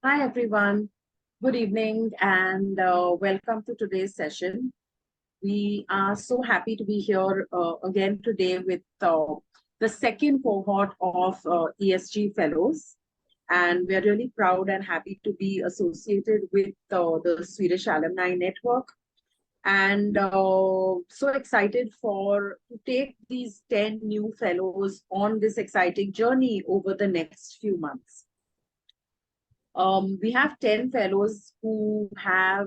Hi, everyone. Good evening and welcome to today's session. We are so happy to be here again today with the second cohort of ESG Fellows. And we're really proud and happy to be associated with the Swedish Alumni Network. And so excited to take these 10 new fellows on this exciting journey over the next few months. We have 10 fellows who have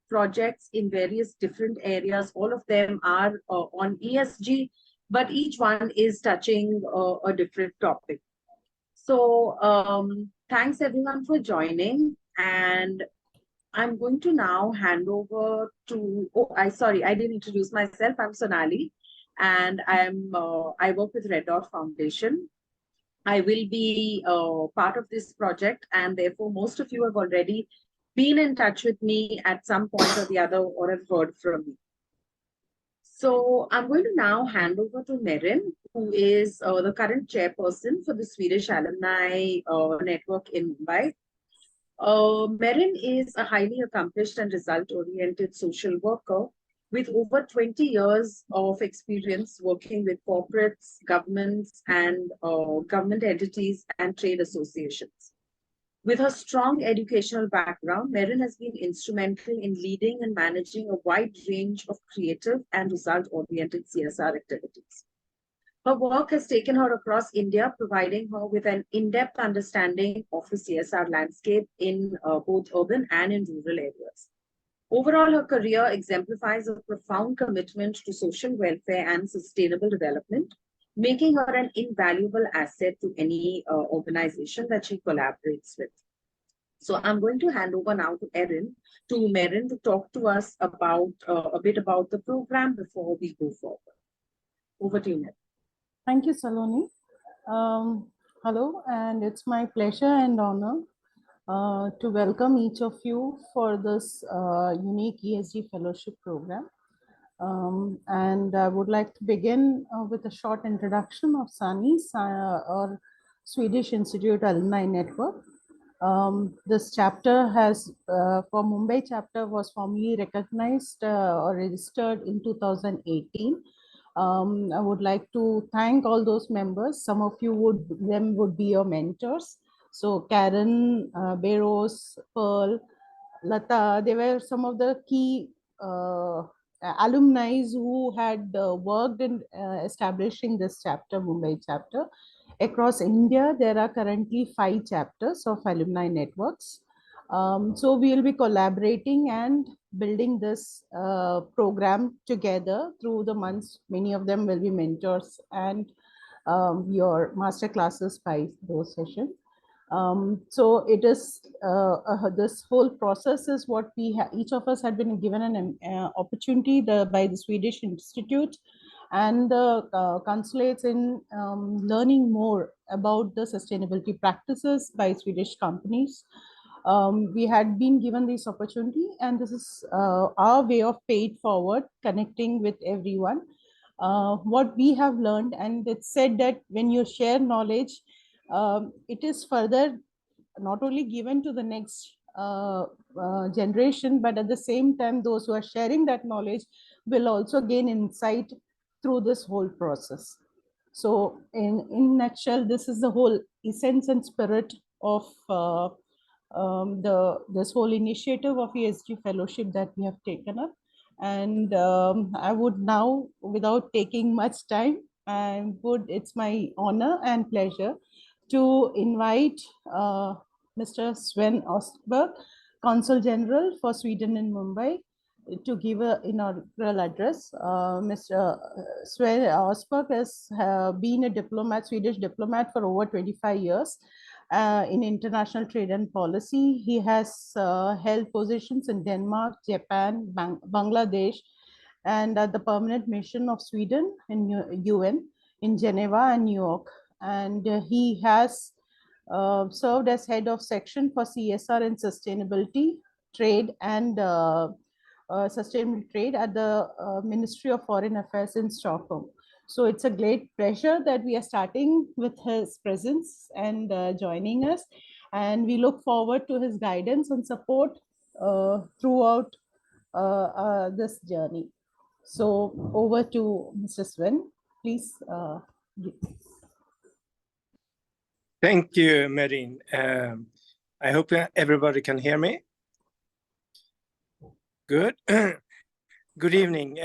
projects in various different areas. All of them are on ESG, but each one is touching a different topic. So thanks everyone for joining. And I'm going to now hand over to, I didn't introduce myself. I'm Sonali and I work with Red Dot Foundation. I will be part of this project, and therefore most of you have already been in touch with me at some point or the other or have heard from me. So I'm going to now hand over to Merin, who is the current chairperson for the Swedish Alumni Network in Mumbai. Merin is a highly accomplished and result-oriented social worker with over 20 years of experience working with corporates, governments, and government entities and trade associations. With her strong educational background, Merin has been instrumental in leading and managing a wide range of creative and result-oriented CSR activities. Her work has taken her across India, providing her with an in-depth understanding of the CSR landscape in both urban and in rural areas. Overall, her career exemplifies a profound commitment to social welfare and sustainable development, making her an invaluable asset to any organization that she collaborates with. So I'm going to hand over now to Merin to talk to us about a bit about the program before we go forward. Over to you, Merin. Thank you, Saloni. Hello, and it's my pleasure and honor to welcome each of you for this unique ESG Fellowship Program. And I would like to begin with a short introduction of SANI's or Swedish Institute Alumni Network. This chapter has, for Mumbai chapter, was formally recognized or registered in 2018. I would like to thank all those members. Some of you would be your mentors. So Karen, Beros, Pearl, Lata, they were some of the key alumni who had worked in establishing this chapter, Mumbai chapter. Across India, there are currently 5 chapters of alumni networks. So we will be collaborating and building this program together through the months. Many of them will be mentors and your master classes by those sessions. So it is this whole process is what each of us had been given an opportunity by the Swedish Institute and the consulates in learning more about the sustainability practices by Swedish companies. We had been given this opportunity, and this is our way of pay it forward, connecting with everyone. What we have learned, and it's said that when you share knowledge, it is further not only given to the next generation, but at the same time, those who are sharing that knowledge will also gain insight through this whole process. So in nutshell, this is the whole essence and spirit of this whole initiative of ESG Fellowship that we have taken up. And I would now, without taking much time, it's my honor and pleasure to invite Mr. Sven Ostberg, Consul General for Sweden in Mumbai, to give an inaugural address. Mr. Sven Ostberg has been a diplomat, Swedish diplomat for over 25 years. In international trade and policy. He has held positions in Denmark, Japan, Bangladesh, and at the permanent mission of Sweden in UN in Geneva and New York. And he has served as head of section for CSR and sustainability, trade and sustainable trade at the Ministry of Foreign Affairs in Stockholm. So it's a great pleasure that we are starting with his presence and joining us. and we look forward to his guidance and support throughout this journey. So over to Mr. Sven, please. Thank you, Marine. I hope everybody can hear me. Good. Good evening.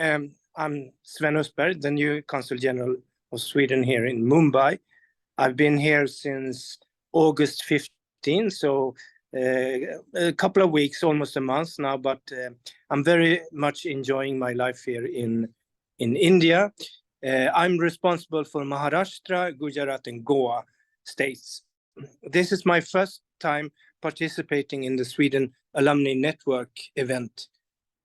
I'm Sven Östberg, the new Consul General of Sweden here in Mumbai. I've been here since August 15, so a couple of weeks, almost a month now, but I'm very much enjoying my life here in India. I'm responsible for Maharashtra, Gujarat, and Goa states. This is my first time participating in the Sweden Alumni Network event.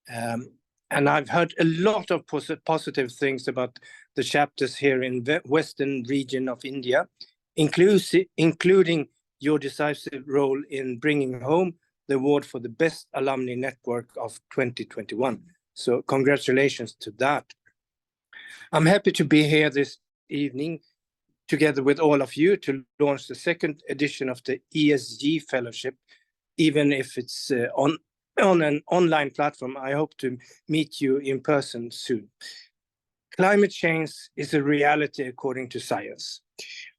And I've heard a lot of positive things about the chapters here in the western region of India, including your decisive role in bringing home the award for the best alumni network of 2021. So congratulations to that. I'm happy to be here this evening together with all of you to launch the second edition of the ESG Fellowship, even if it's on an online platform. I hope to meet you in person soon. Climate change is a reality according to science.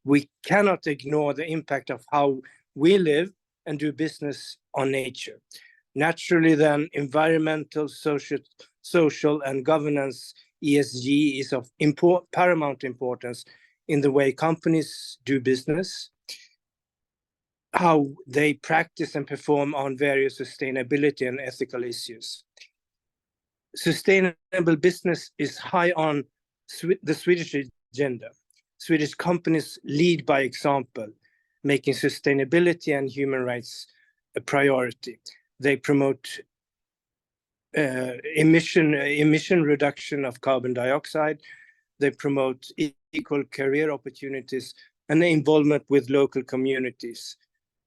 We cannot ignore the impact of how we live and do business on nature. Naturally, then, environmental, social and governance ESG is of paramount importance in the way companies do business, how they practice and perform on various sustainability and ethical issues. Sustainable business is high on the Swedish agenda. Swedish companies lead by example, making sustainability and human rights a priority. They promote emission reduction of carbon dioxide. They promote equal career opportunities and involvement with local communities,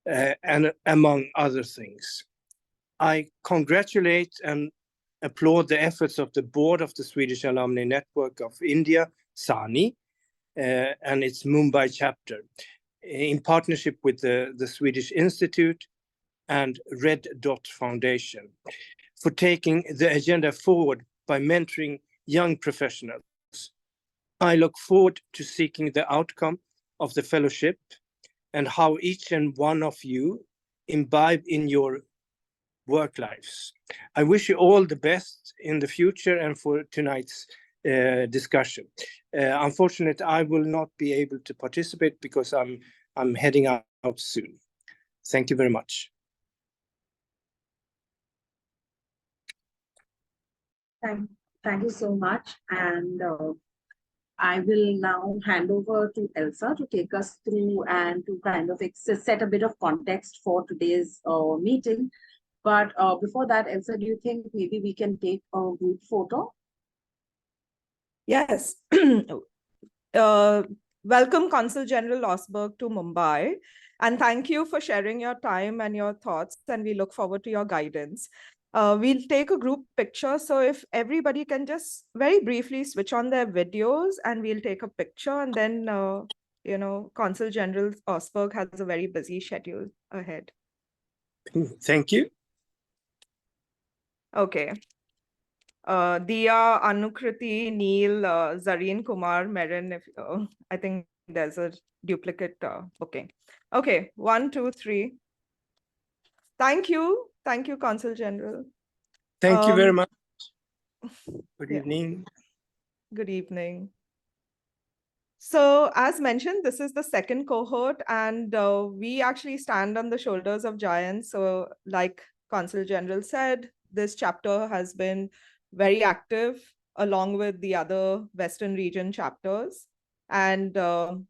and among other things. I congratulate and applaud the efforts of the board of the Swedish Alumni Network of India, SANI, and its Mumbai chapter, in partnership with the Swedish Institute and Red Dot Foundation, for taking the agenda forward by mentoring young professionals. I look forward to seeking the outcome of the fellowship and how each and one of you imbibe in your work lives. I wish you all the best in the future and for tonight's discussion. Unfortunately, I will not be able to participate because I'm heading out soon. Thank you very much. Thank you so much. And I will now hand over to Elsa to take us through and to kind of set a bit of context for today's meeting. But before that, Elsa, do you think maybe we can take a group photo? Yes. Welcome, Consul General Osberg, to Mumbai. And thank you for sharing your time and your thoughts. And we look forward to your guidance. We'll take a group picture. So if everybody can just very briefly switch on their videos and we'll take a picture. And then, Consul General Osberg has a very busy schedule ahead. Thank you. Okay. Diya, Anukriti, Neil, Zareen, Kumar, Merin, I think there's a duplicate booking. Okay, 1, 2, 3. Thank you, Consul General. Thank you very much. Good evening. Good evening. So as mentioned, this is the second cohort and we actually stand on the shoulders of giants. So like Consul General said, this chapter has been very active along with the other Western region chapters. And all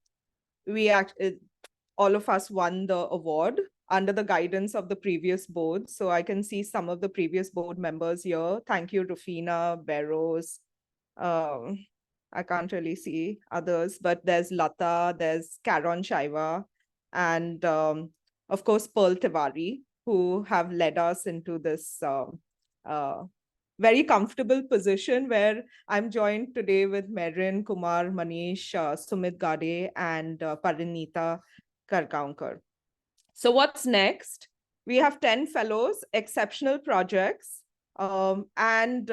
of us won the award under the guidance of the previous board. So I can see some of the previous board members here. Thank you, Rufina, Barrows. I can't really see others, but there's Lata, there's Karon Shaiva, and of course, Pearl Tiwari, who have led us into this very comfortable position where I'm joined today with Merin, Kumar, Manish, Sumit Gade, and Parinita Kargaonkar. So what's next? We have 10 fellows, exceptional projects, and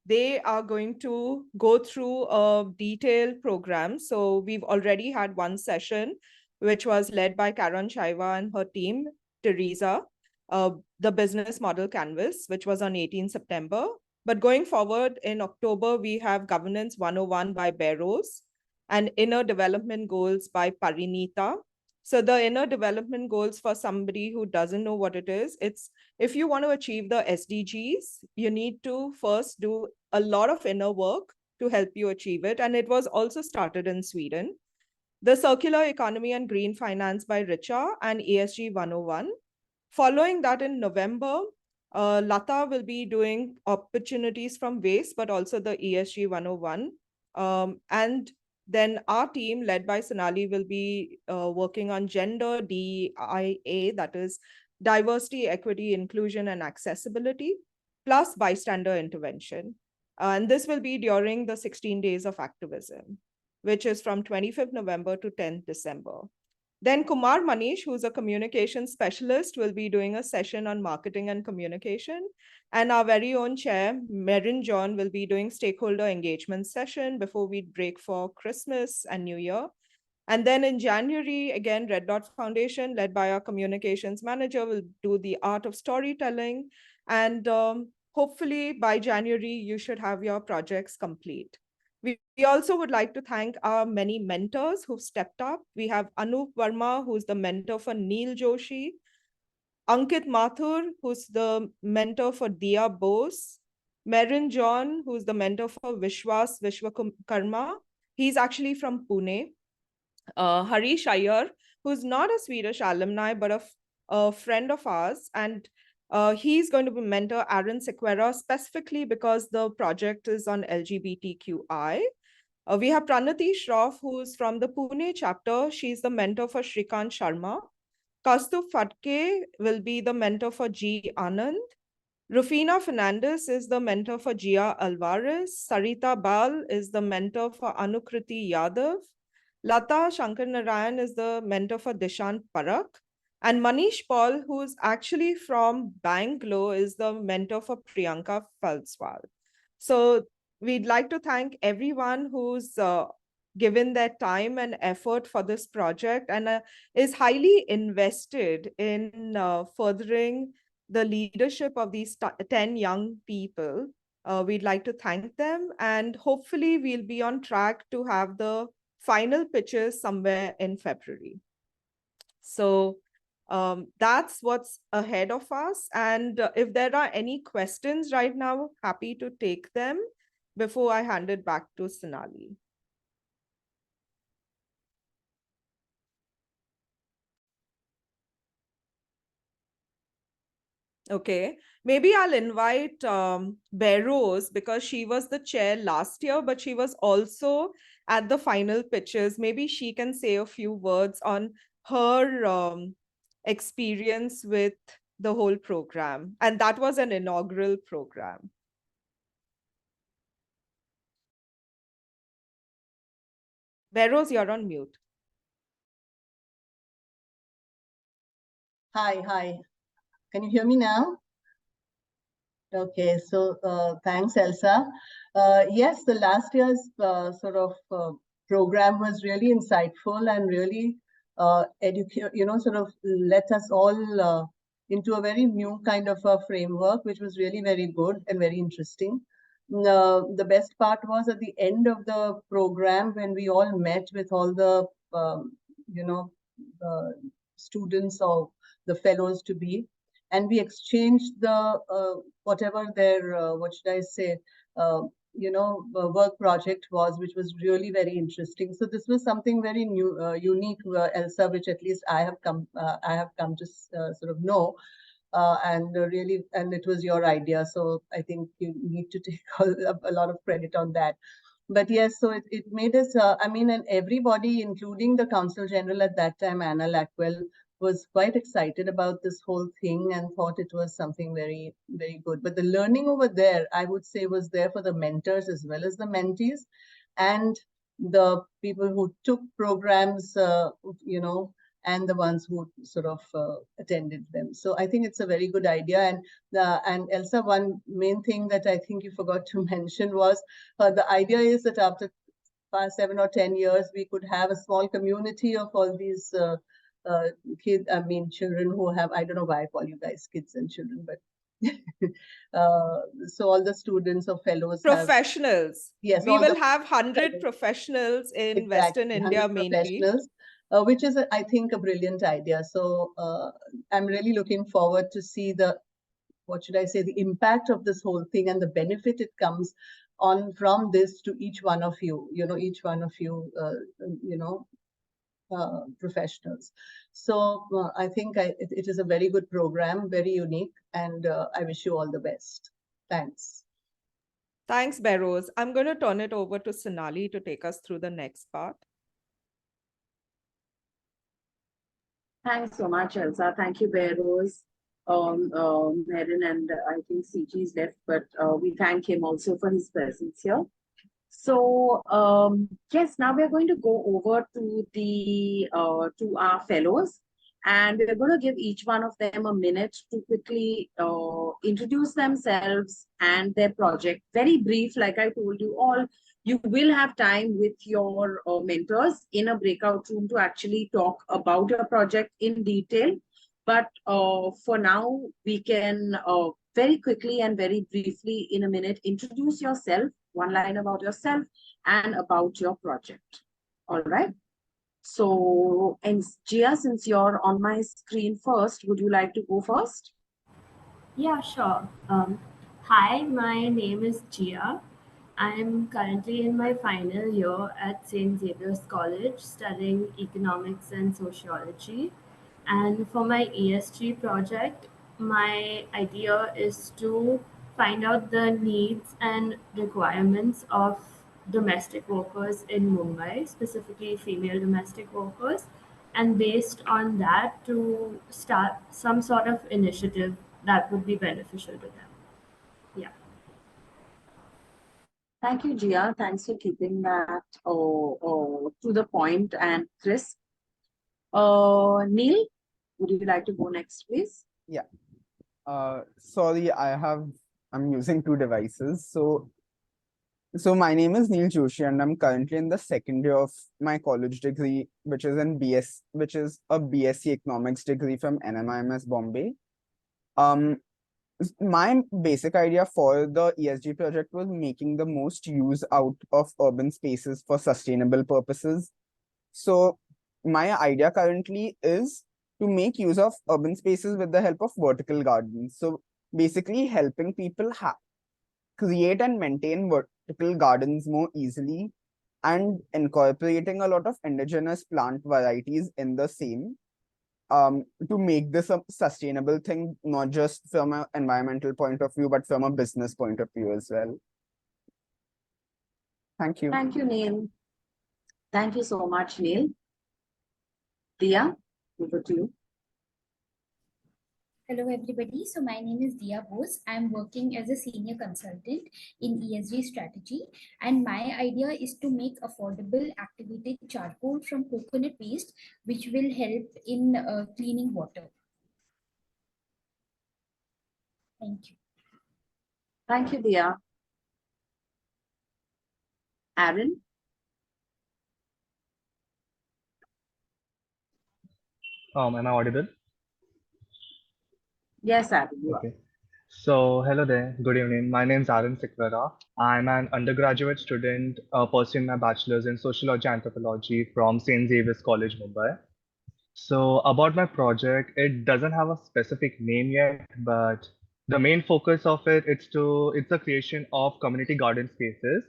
they are going to go through a detailed program. So we've already had one session, which was led by Karan Shaiva and her team, Teresa, the business model canvas, which was on 18 September. But going forward in October, we have Governance 101 by Barrows and Inner Development Goals by Parinita. So the inner development goals, for somebody who doesn't know what it is, it's if you want to achieve the SDGs, you need to first do a lot of inner work to help you achieve it. And it was also started in Sweden. The Circular Economy and Green Finance by Richa and ESG 101. Following that in November, Lata will be doing opportunities from waste, but also the ESG 101. And then our team, led by Sonali, will be working on gender DIA, that is diversity, equity, inclusion, and accessibility, plus bystander intervention. And this will be during the 16 days of activism, which is from 25th November to 10th December. Then Kumar Manish, who's a communication specialist, will be doing a session on marketing and communication. And our very own chair, Merin John, will be doing stakeholder engagement session before we break for Christmas and New Year. And then in January, again, Red Dot Foundation, led by our communications manager, will do the art of storytelling. And hopefully by January, you should have your projects complete. We also would like to thank our many mentors who've stepped up. We have Anup Verma, who's the mentor for Neil Joshi, Ankit Mathur, who's the mentor for Dia Bose, Merin John, who's the mentor for Vishwas Vishwakarma. He's actually from Pune. Harish Iyer, who's not a Swedish alumni, but a friend of ours. And he's going to be mentor Aaron Sequeira, specifically because the project is on LGBTQI. We have Pranati Shroff, who's from the Pune chapter. She's the mentor for Shrikant Sharma. Kaustubh Fatke will be the mentor for G. Anand. Rufina Fernandez is the mentor for Gia Alvarez. Sarita Bal is the mentor for Anukriti Yadav. Lata Shankar Narayan is the mentor for Dishant Parak. And Manish Paul, who's actually from Bangalore, is the mentor for Priyanka Falswal. So we'd like to thank everyone who's given their time and effort for this project and is highly invested in furthering the leadership of these 10 young people. We'd like to thank them, and hopefully we'll be on track to have the final pitches somewhere in February. So that's what's ahead of us. And if there are any questions right now, happy to take them before I hand it back to Sonali. Okay, maybe I'll invite Barrows, because she was the chair last year, but she was also at the final pitches. Maybe she can say a few words on her experience with the whole program. And that was an inaugural program. Barrows, you're on mute. Hi. Can you hear me now? Okay, so thanks, Elsa. Yes, the last year's program was really insightful and really sort of let us all into a very new kind of a framework, which was really very good and very interesting. The best part was at the end of the program when we all met with all the students or the fellows to be, and we exchanged the whatever their what should I say work project was, which was really very interesting. So this was something very new, unique, Elsa, which at least I have come to sort of know. And it was your idea. So I think you need to take a lot of credit on that. But yes, so it made us, and everybody, including the Consul General at that time, Anna Lackwell, was quite excited about this whole thing and thought it was something very, very good. But the learning over there, I would say, was there for the mentors as well as the mentees and the people who took programs, and the ones who sort of attended them. So I think it's a very good idea. And Elsa, one main thing that I think you forgot to mention was the idea is that after 7 or 10 years, we could have a small community of all these kids, children who have, I don't know why I call you guys kids and children, but so all the students or fellows Professionals. Yes, we will have 100 professionals in exactly, Western India 100 mainly. professionals, which is, I think, a brilliant idea. So I'm really looking forward to see the impact of this whole thing and the benefit it comes on from this to each one of you, professionals. So I think it is a very good program, very unique, and I wish you all the best. Thanks. Thanks, Beros. I'm going to turn it over to Sonali to take us through the next part. Thanks so much, Elsa. Thank you, Beros, Merin, and I think CG is left, but we thank him also for his presence here. So yes, now we are going to go over to the to our fellows, and we're going to give each one of them a minute to quickly introduce themselves and their project. Very brief, like I told you all. You will have time with your mentors in a breakout room to actually talk about your project in detail. But for now, we can very quickly and very briefly in a minute introduce yourself, one line about yourself and about your project. All right. So, and Gia, since you're on my screen first, would you like to go first? Yeah, sure. Hi, my name is Gia. I'm currently in my final year at St. Xavier's College studying economics and sociology. And for my ESG project, my idea is to find out the needs and requirements of domestic workers in Mumbai, specifically female domestic workers, and based on that to start some sort of initiative that would be beneficial to them. Yeah. Thank you, Gia. Thanks for keeping that to the point and crisp. Neil, would you like to go next, please? Yeah. Sorry, I'm using two devices. So my name is Neil Joshi, and I'm currently in the second year of my college degree, which is a BSc Economics degree from NMIMS Bombay. My basic idea for the ESG project was making the most use out of urban spaces for sustainable purposes. So my idea currently is to make use of urban spaces with the help of vertical gardens. So basically helping people create and maintain vertical gardens more easily and incorporating a lot of indigenous plant varieties in the same to make this a sustainable thing, not just from an environmental point of view, but from a business point of view as well. Thank you. Thank you, Neil. Thank you so much, Neil. Dia, over to you. Hello, everybody. So my name is Dia Bose. I'm working as a senior consultant in ESG strategy. And my idea is to make affordable activated charcoal from coconut waste, which will help in cleaning water. Thank you. Thank you, Dia. Aaron? Am I audible? Yes, Aaron, you Okay. So, hello there. Good evening. My name is Aaron Sikwara. I'm an undergraduate student pursuing my bachelor's in sociology and anthropology from St. Xavier's College, Mumbai. So, about my project, it doesn't have a specific name yet, but the main focus of it's the creation of community garden spaces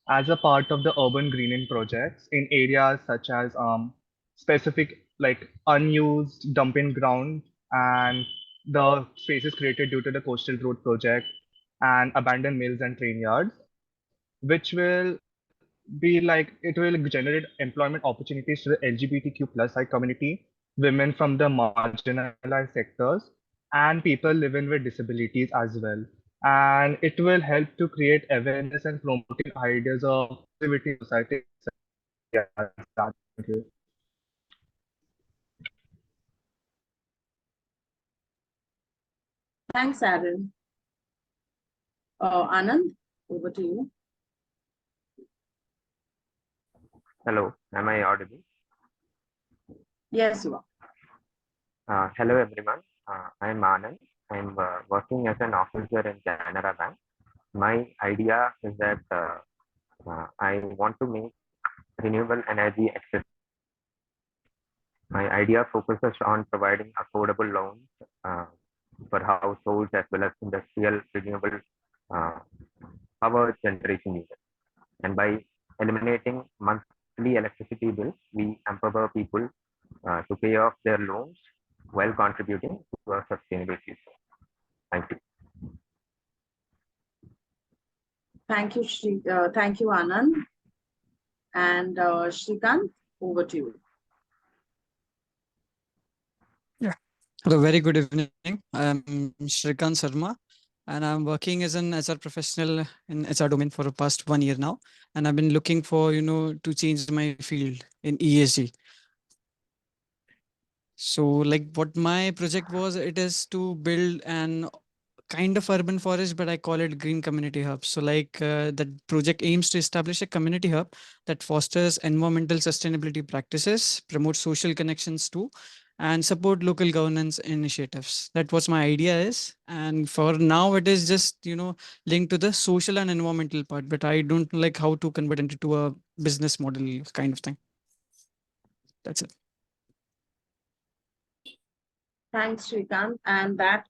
as a part of the urban greening projects in areas such as specific like unused dumping ground and the spaces created due to the coastal road project and abandoned mills and train yards, which will be like it will generate employment opportunities to the LGBTQ plus I community, women from the marginalized sectors, and people living with disabilities as well. And it will help to create awareness and promoting ideas of positivity in society. Yeah, thank you. Thanks, Aaron. Anand, over to you. Hello, am I audible? Yes, you are. Hello, everyone. I'm Anand. I'm working as an officer in Canara Bank. My idea is that I want to make renewable energy accessible. My idea focuses on providing affordable loans for households as well as industrial renewable uh, power generation users. And by eliminating monthly electricity bills, we empower people to pay off their loans while contributing to a sustainable future. Thank you. Thank you, Anand. And Shrikant, over to you. Yeah. Hello, very good evening. I'm Shrikant Sharma, and I'm working as an HR professional in HR domain for the past 1 year now. And I've been looking for, to change my field in ESG. So like what my project was, it is to build an kind of urban forest, but I call it green community hub. So like the project aims to establish a community hub that fosters environmental sustainability practices, promotes social connections too, and support local governance initiatives. That was my idea is. And for now it is just, linked to the social and environmental part, but I don't like how to convert it into a business model kind of thing. That's it. Thanks, Shrikant. And that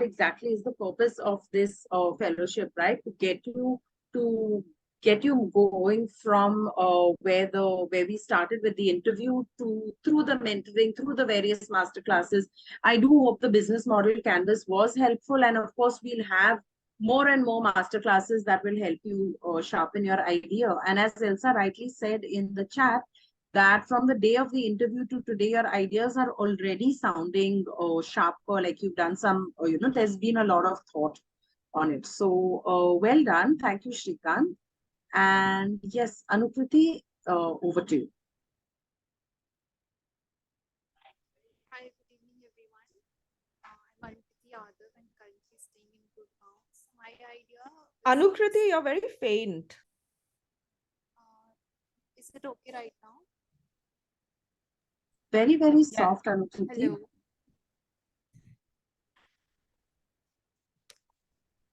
exactly is the purpose of this fellowship, right? To get you going from where we started with the interview to through the mentoring, through the various master classes. I do hope the business model canvas was helpful, and of course we'll have more and more master classes that will help you sharpen your idea. And as Elsa rightly said in the chat, that from the day of the interview to today, your ideas are already sounding sharper, like you've done some, there's been a lot of thought on it. So well done. Thank you, Shrikant. And yes, Anukriti, over to you. Hi, good evening, everyone. I'm Anukriti Yadav and currently staying in Gurgaon. So my idea. Anukriti, you're very faint. Is it okay right now? Very, very soft, Anukriti. Hello.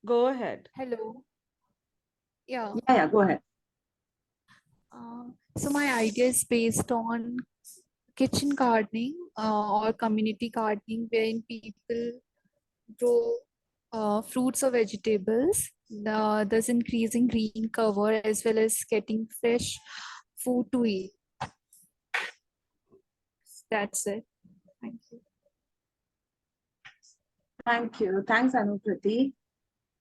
Go ahead. Hello. Yeah. Yeah, go ahead. So my idea is based on kitchen gardening or community gardening, wherein people grow fruits or vegetables, thus increasing green cover as well as getting fresh food to eat. That's it. Thank you. Thank you. Thanks, Anukriti.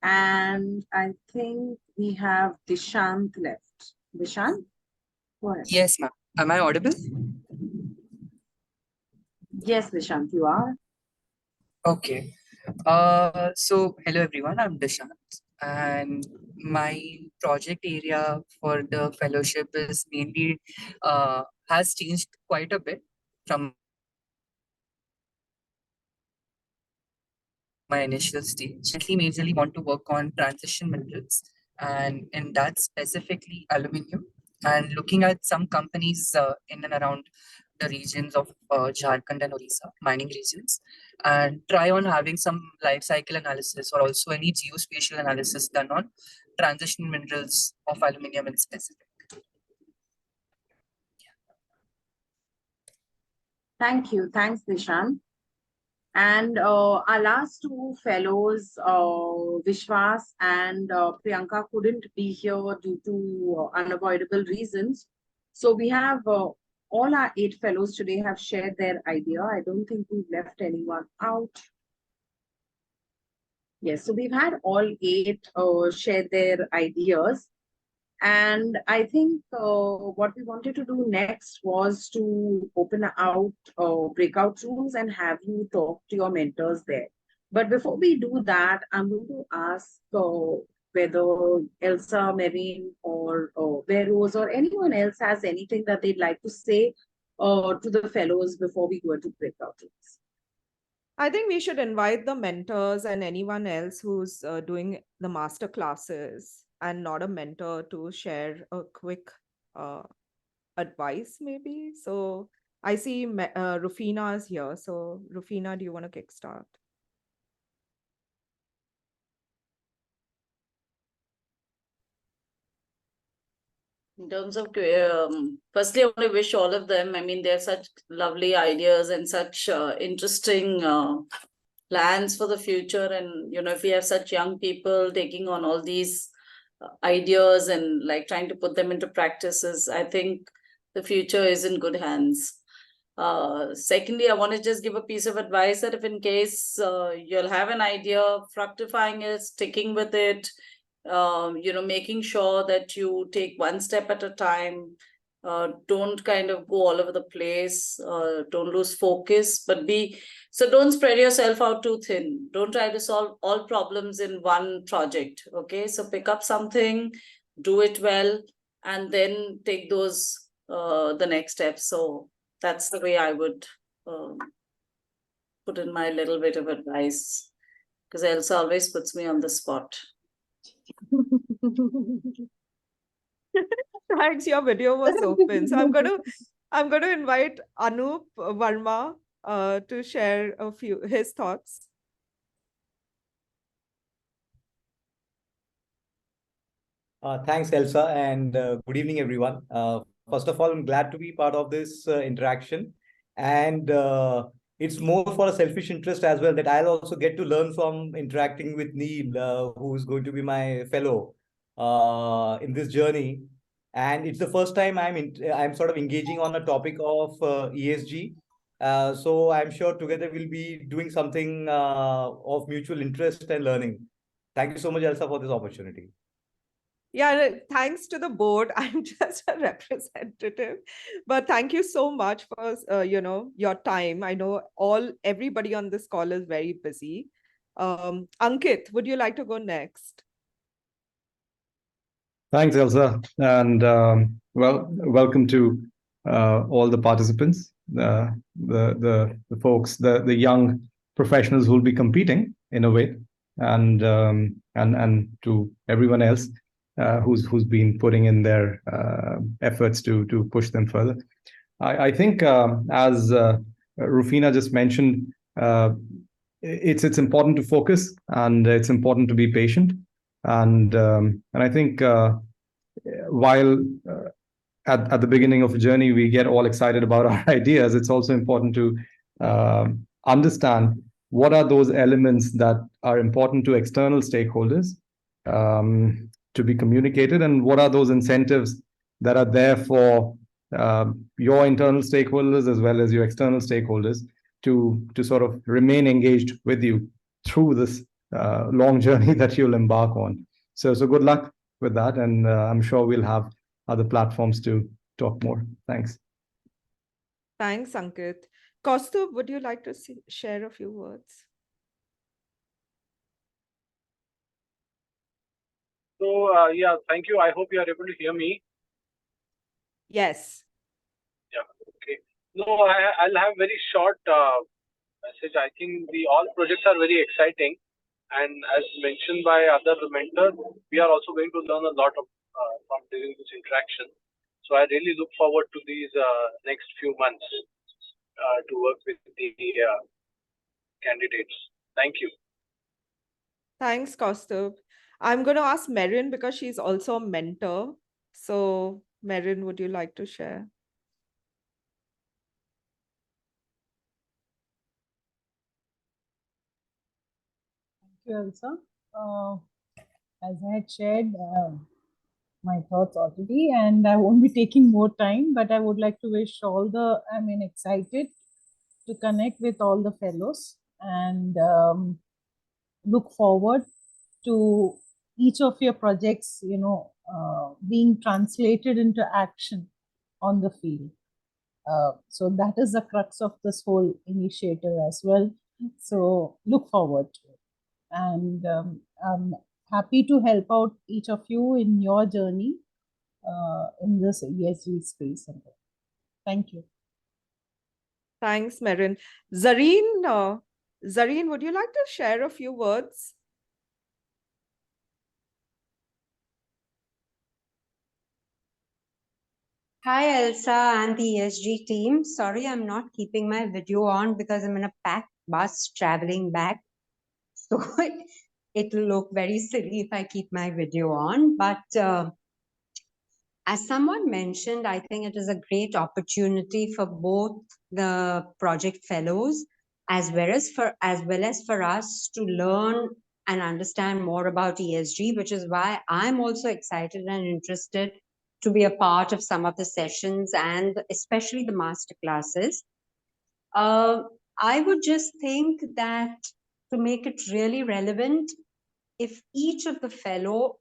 And I think we have Dishant left. Dishant, go ahead. Yes, ma'am. Am I audible? Yes, Dishant, you are. Okay. So hello everyone, I'm Dishant, and my project area for the fellowship is mainly has changed quite a bit from my initial stage. I majorly want to work on transition minerals, and in that specifically aluminium, and looking at some companies in and around the regions of Jharkhand and Orissa, mining regions, and try on having some life cycle analysis or also any geospatial analysis done on transition minerals of aluminium in specific. Thank you. Thanks, Dishant. And our last two fellows, Vishwas and Priyanka, couldn't be here due to unavoidable reasons. So we have all our 8 fellows today have shared their idea. I don't think we've left anyone out. Yes, so we've had all 8 share their ideas. And I think what we wanted to do next was to open out breakout rooms and have you talk to your mentors there. But before we do that, I'm going to ask whether Elsa, Marine, or Veros, or anyone else has anything that they'd like to say to the fellows before we go into breakout rooms. I think we should invite the mentors and anyone else who's doing the master classes and not a mentor to share a quick advice, maybe. So I see Rufina is here. So Rufina, do you want to kickstart? In terms of, firstly, I want to wish all of them. I mean, they have such lovely ideas and such interesting plans for the future. And, you know, if we have such young people taking on all these ideas and like trying to put them into practices, I think the future is in good hands. Secondly, I want to just give a piece of advice that if in case you'll have an idea, fructifying it, sticking with it, you know, making sure that you take one step at a time. Don't kind of go all over the place. Don't lose focus, but so don't spread yourself out too thin. Don't try to solve all problems in one project. Okay, so pick up something, do it well, and then take those the next step. So that's the way I would put in my little bit of advice, because Elsa always puts me on the spot. Thanks, your video was open. So I'm gonna invite Anup Verma to share a few his thoughts. Thanks, Elsa, and good evening, everyone. First of all, I'm glad to be part of this interaction, and it's more for a selfish interest as well that I'll also get to learn from interacting with Neil, who's going to be my fellow in this journey. And it's the first time I'm sort of engaging on a topic of ESG. So I'm sure together we'll be doing something of mutual interest and learning. Thank you so much, Elsa, for this opportunity. Yeah, thanks to the board. I'm just a representative, but thank you so much for you know, your time. I know everybody on this call is very busy. Ankit, would you like to go next? Thanks, Elsa, and well, welcome to all the participants, the folks, the young professionals who will be competing in a way, and to everyone else who's been putting in their efforts to push them further. I think as Rufina just mentioned, it's important to focus and it's important to be patient, and I think while at the beginning of a journey we get all excited about our ideas, it's also important to understand what are those elements that are important to external stakeholders to be communicated, and what are those incentives that are there for your internal stakeholders as well as your external stakeholders to sort of remain engaged with you through this long journey that you'll embark on. So good luck with that, and I'm sure we'll have other platforms to talk more. Thanks. Thanks, Ankit. Kaustubh, would you like to share a few words? So, yeah, thank you. I hope you are able to hear me. Yes. Yeah, okay. No, I'll have very short message. I think all projects are very exciting. And as mentioned by other mentors, we are also going to learn a lot from during this interaction. So I really look forward to these next few months to work with the candidates. Thank you. Thanks, Kaustubh. I'm going to ask Merin because she's also a mentor. So, Merin, would you like to share? Thank you, Elsa. As I had shared my thoughts already, and I won't be taking more time, but I would like to wish excited to connect with all the fellows and look forward to each of your projects, being translated into action on the field. So that is the crux of this whole initiative as well. So look forward to it. And I'm happy to help out each of you in your journey in this ESG space. Thank you. Thanks, Merin. Zareen, Zareen, would you like to share a few words? Hi, Elsa and the ESG team. Sorry, I'm not keeping my video on because I'm in a packed bus traveling back. So it'll look very silly if I keep my video on. But as someone mentioned, I think it is a great opportunity for both the project fellows as well as for us to learn and understand more about ESG, which is why I'm also excited and interested to be a part of some of the sessions and especially the master classes. I would just think that to make it really relevant, if each of the fellow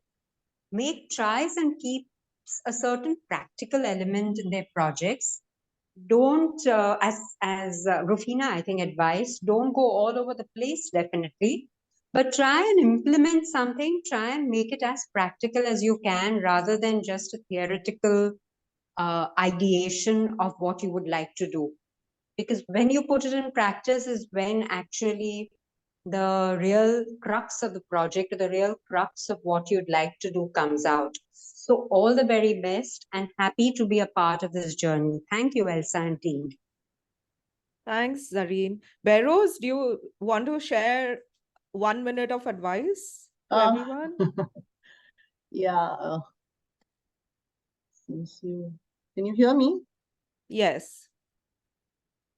tries and keeps a certain practical element in their projects, don't as Rufina I think advised, don't go all over the place definitely, but try and implement something, try and make it as practical as you can rather than just a theoretical ideation of what you would like to do, because when you put it in practice is when actually the real crux of the project or the real crux of what you'd like to do comes out. So all the very best and happy to be a part of this journey. Thank you, Elsa and team. Thanks, Zareen. Beros, do you want to share 1 minute of advice to everyone? Yeah. Since can you hear me? Yes.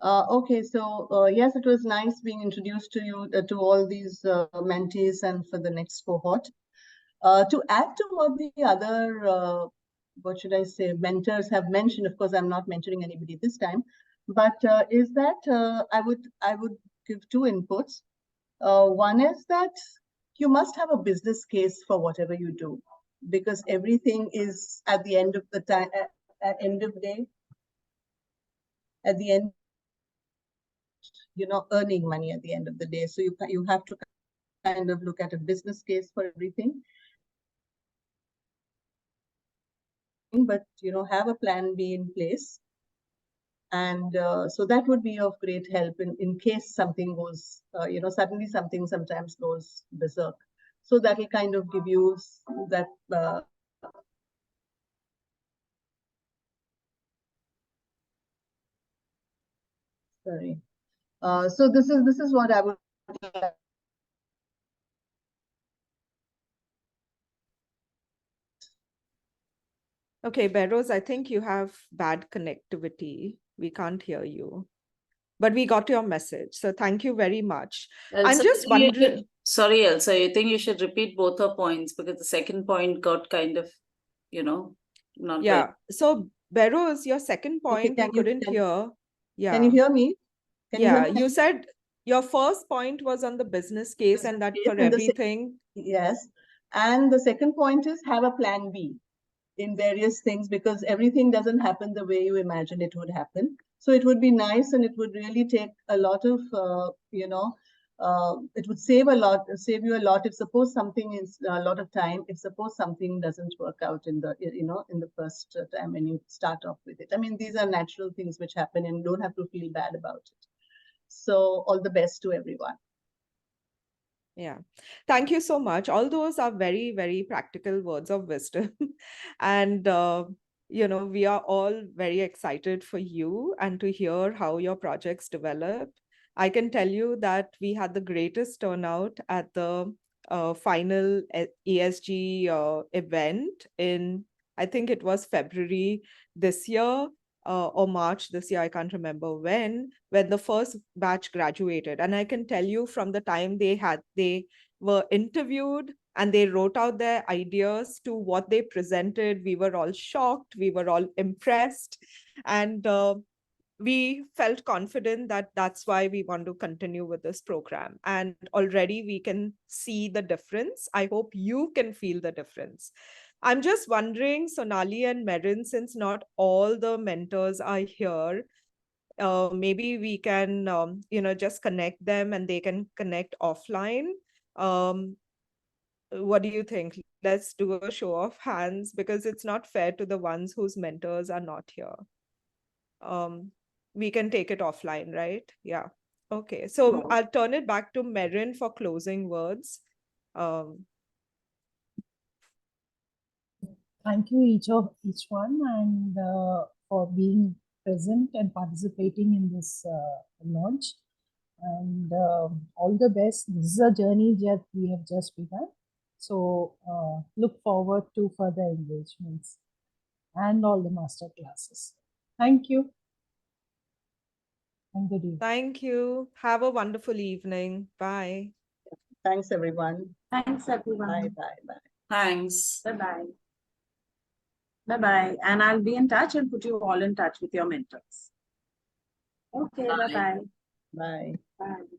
Okay, so yes, it was nice being introduced to you, to all these mentees and for the next cohort. To add to what the other, what should I say, mentors have mentioned, of course, I'm not mentoring anybody this time, but is that I would give two inputs. One is that you must have a business case for whatever you do, because everything is at the end of the time, at end of day, at the end, earning money at the end of the day. So you have to kind of look at a business case for everything. But have a plan B in place, and so that would be of great help in case something goes, suddenly something sometimes goes berserk. So that will kind of give you that sorry. So this is what I would. Okay, Beros, I think you have bad connectivity. We can't hear you. But we got your message. So thank you very much. Elsa, I'm just wondering. Sorry, Elsa, I think you should repeat both her points because the second point got kind of, not Yeah. very. So Beros, your second point we couldn't hear. Yeah. Can you hear me? Yeah, you said your first point was on the business case and that for everything. Yes. And the second point is have a plan B in various things, because everything doesn't happen the way you imagine it would happen. So it would be nice, and it would really take a lot of, it would save you a lot if suppose something is a lot of time, if suppose something doesn't work out in the first time when you start off with it. I mean, these are natural things which happen and you don't have to feel bad about it. So all the best to everyone. Yeah, thank you so much. All those are very, very practical words of wisdom. And, we are all very excited for you and to hear how your projects develop. I can tell you that we had the greatest turnout at the final ESG event in, I think it was February this year. Or March this year, I can't remember when the first batch graduated. And I can tell you from the time they were interviewed and they wrote out their ideas to what they presented, we were all shocked, we were all impressed. And we felt confident that that's why we want to continue with this program. And already we can see the difference. I hope you can feel the difference. I'm just wondering, Sonali and Merin, since not all the mentors are here, maybe we can, just connect them and they can connect offline. What do you think? Let's do a show of hands because it's not fair to the ones whose mentors are not here. We can take it offline, right? Yeah. Okay, so Sure. I'll turn it back to Merin for closing words. Thank you each one and for being present and participating in this launch. And all the best. This is a journey that we have just begun. So look forward to further engagements and all the master classes. Thank you. And good evening. Thank you. Have a wonderful evening. Bye. Thanks, everyone. Thanks, everyone. Bye, bye, bye. Thanks. Bye-bye. Bye-bye. And I'll be in touch and put you all in touch with your mentors. Okay, Bye. bye-bye. Bye. Bye.